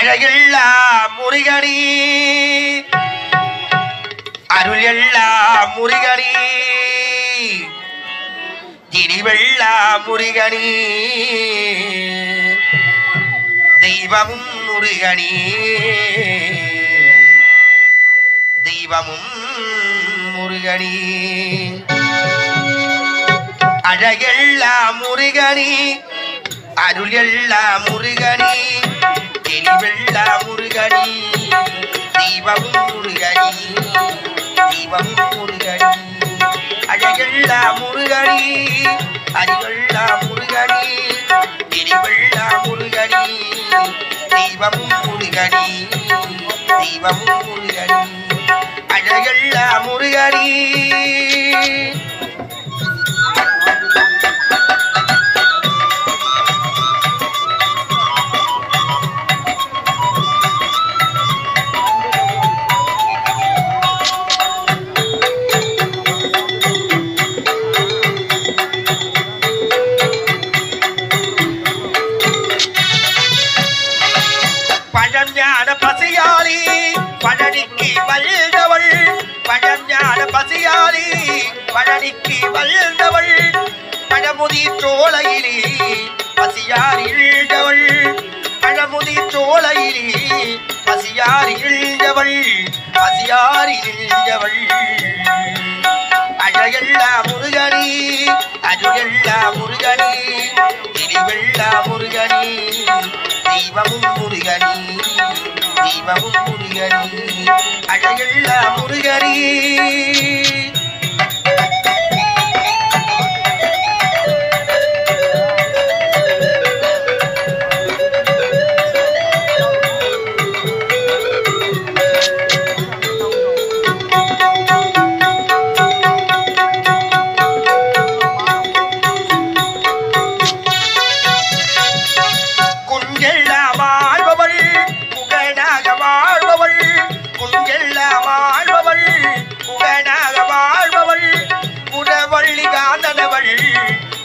அழகெல்லாம் முருகனி அருள் எல்லாம் முருகனி திரிவெல்லாம் முருகனி தெய்வமும் முருகனி தெய்வமும் முருகனி அழகெல்லாம் முருகனி அருள் எல்லாம் முருகனி தெளிவெல்லாம் முருகனி தெய்வமும் முருகனி தெய்வமும் முருகனி அழகெல்லாம் முருகனி அருளெல்லாம் முருகனி தெளிவெல்லாம் முருகனி தெய்வமும் முருகனி தெய்வமும் முருகனி அழகெல்லாம் முருகனி பழஞான பசியாளி பழனிக்கு வந்தவள் பழஞான பசியாளி பழனிக்கு வந்தவள் பழமுதி சோலையிலே பசியாரி இழ்ந்தவள் பழமுதி சோலையிலே பசியாரி இழ்ந்தவள் பசியாரி இழ்ந்தவள் அழகெல்லாம் முருகனி அருளெல்லாம் முருகனி திரிவெல்லாம் முருகனி தெய்வமும் முருகனி தெய்வமும் முருகனி அழகெல்லாம் முருகனி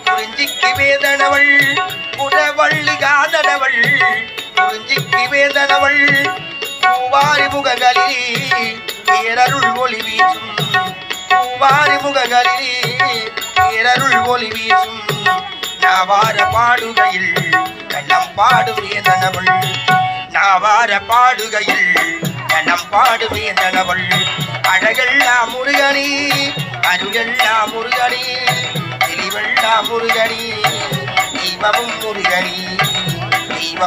குறிஞ்சிக்கு வேதனவள் புறவள்ளி காதனவள் குறிஞ்சிக்கு வேதனவள் பூவாரி முகங்களிலே பேரருள் ஒளி வீசும் பூவாரி முகங்களிலே பேரருள் ஒளி வீசும் நாவார பாடுகையில் கண்ணம் பாடும் வேதனவள் நாவார பாடுகையில் கண்ணம் பாடும் வேதனவள் அழகெல்லாம் முருகனி அருளெல்லாம் முருகனி தெளிவெல்லாம் முருகனி தெய்வமும் முருகனி தெய்வம்